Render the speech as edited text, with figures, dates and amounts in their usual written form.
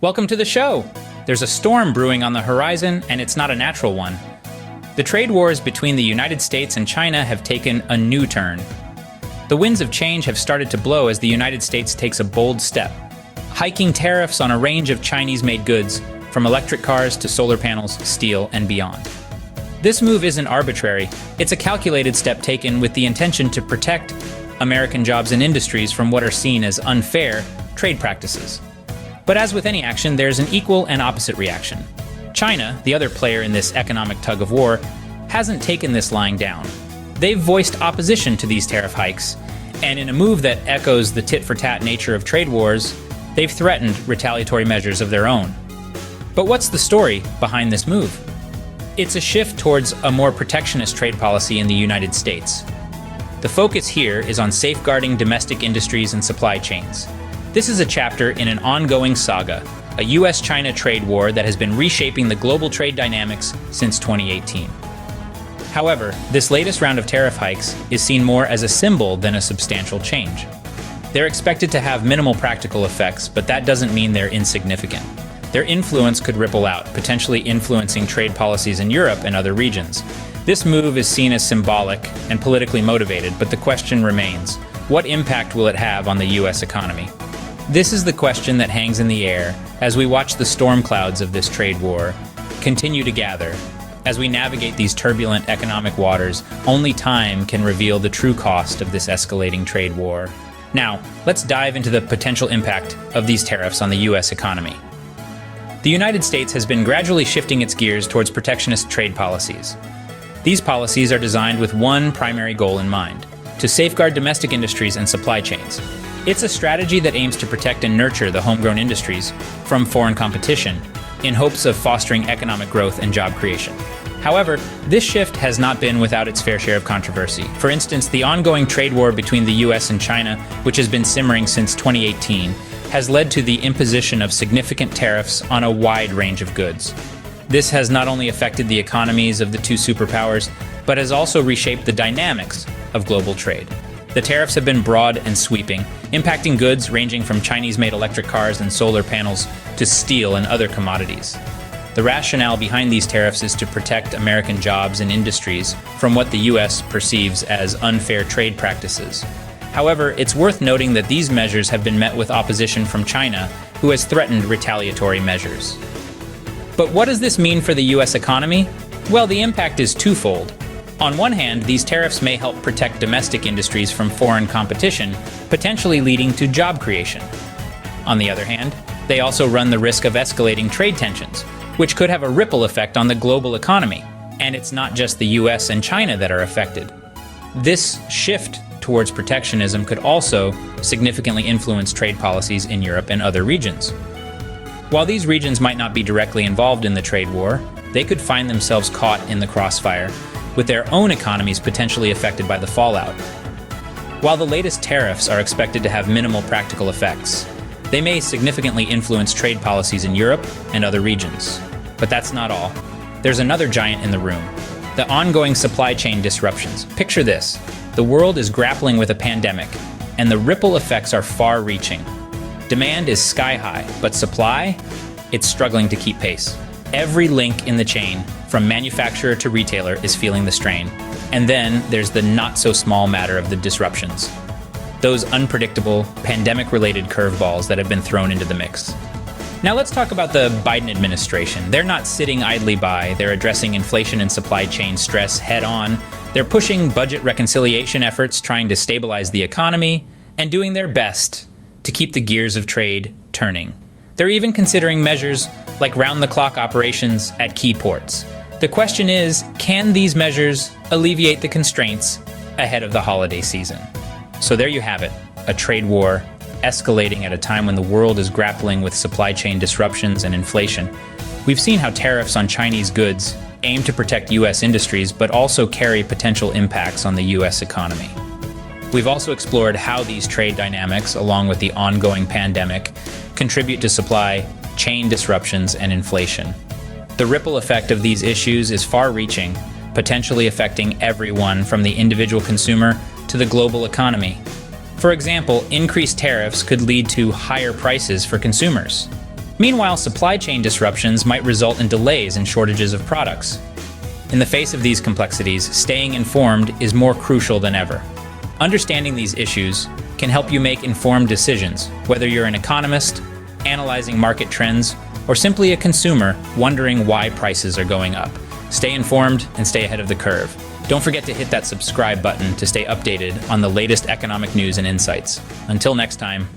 Welcome to the show! There's a storm brewing on the horizon, and it's not a natural one. The trade wars between the United States and China have taken a new turn. The winds of change have started to blow as the United States takes a bold step, hiking tariffs on a range of Chinese-made goods, from electric cars to solar panels, steel, and beyond. This move isn't arbitrary. It's a calculated step taken with the intention to protect American jobs and industries from what are seen as unfair trade practices. But as with any action, there's an equal and opposite reaction. China, the other player in this economic tug-of-war, hasn't taken this lying down. They've voiced opposition to these tariff hikes, and in a move that echoes the tit-for-tat nature of trade wars, they've threatened retaliatory measures of their own. But what's the story behind this move? It's a shift towards a more protectionist trade policy in the United States. The focus here is on safeguarding domestic industries and supply chains. This is a chapter in an ongoing saga, a US-China trade war that has been reshaping the global trade dynamics since 2018. However, this latest round of tariff hikes is seen more as a symbol than a substantial change. They're expected to have minimal practical effects, but that doesn't mean they're insignificant. Their influence could ripple out, potentially influencing trade policies in Europe and other regions. This move is seen as symbolic and politically motivated, but the question remains, what impact will it have on the US economy? This is the question that hangs in the air as we watch the storm clouds of this trade war continue to gather. As we navigate these turbulent economic waters, only time can reveal the true cost of this escalating trade war. Now, let's dive into the potential impact of these tariffs on the US economy. The United States has been gradually shifting its gears towards protectionist trade policies. These policies are designed with one primary goal in mind: to safeguard domestic industries and supply chains. It's a strategy that aims to protect and nurture the homegrown industries from foreign competition in hopes of fostering economic growth and job creation. However, this shift has not been without its fair share of controversy. For instance, the ongoing trade war between the US and China, which has been simmering since 2018, has led to the imposition of significant tariffs on a wide range of goods. This has not only affected the economies of the two superpowers, but has also reshaped the dynamics of global trade. The tariffs have been broad and sweeping, impacting goods ranging from Chinese-made electric cars and solar panels to steel and other commodities. The rationale behind these tariffs is to protect American jobs and industries from what the US perceives as unfair trade practices. However, it's worth noting that these measures have been met with opposition from China, who has threatened retaliatory measures. But what does this mean for the US economy? Well, the impact is twofold. On one hand, these tariffs may help protect domestic industries from foreign competition, potentially leading to job creation. On the other hand, they also run the risk of escalating trade tensions, which could have a ripple effect on the global economy. And it's not just the US and China that are affected. This shift towards protectionism could also significantly influence trade policies in Europe and other regions. While these regions might not be directly involved in the trade war, they could find themselves caught in the crossfire, with their own economies potentially affected by the fallout. While the latest tariffs are expected to have minimal practical effects, they may significantly influence trade policies in Europe and other regions. But that's not all. There's another giant in the room: the ongoing supply chain disruptions. Picture this: the world is grappling with a pandemic, and the ripple effects are far-reaching. Demand is sky-high, but supply, it's struggling to keep pace. Every link in the chain, from manufacturer to retailer, is feeling the strain. And then there's the not-so-small matter of the disruptions. Those unpredictable, pandemic-related curveballs that have been thrown into the mix. Now let's talk about the Biden administration. They're not sitting idly by. They're addressing inflation and supply chain stress head-on. They're pushing budget reconciliation efforts, trying to stabilize the economy, and doing their best to keep the gears of trade turning. They're even considering measures like round-the-clock operations at key ports. The question is, can these measures alleviate the constraints ahead of the holiday season? So there you have it, a trade war escalating at a time when the world is grappling with supply chain disruptions and inflation. We've seen how tariffs on Chinese goods aim to protect US industries, but also carry potential impacts on the US economy. We've also explored how these trade dynamics, along with the ongoing pandemic, contribute to supply chain disruptions and inflation. The ripple effect of these issues is far-reaching, potentially affecting everyone from the individual consumer to the global economy. For example, increased tariffs could lead to higher prices for consumers. Meanwhile, supply chain disruptions might result in delays and shortages of products. In the face of these complexities, staying informed is more crucial than ever. Understanding these issues can help you make informed decisions, whether you're an economist, analyzing market trends, or simply a consumer wondering why prices are going up. Stay informed and stay ahead of the curve. Don't forget to hit that subscribe button to stay updated on the latest economic news and insights. Until next time,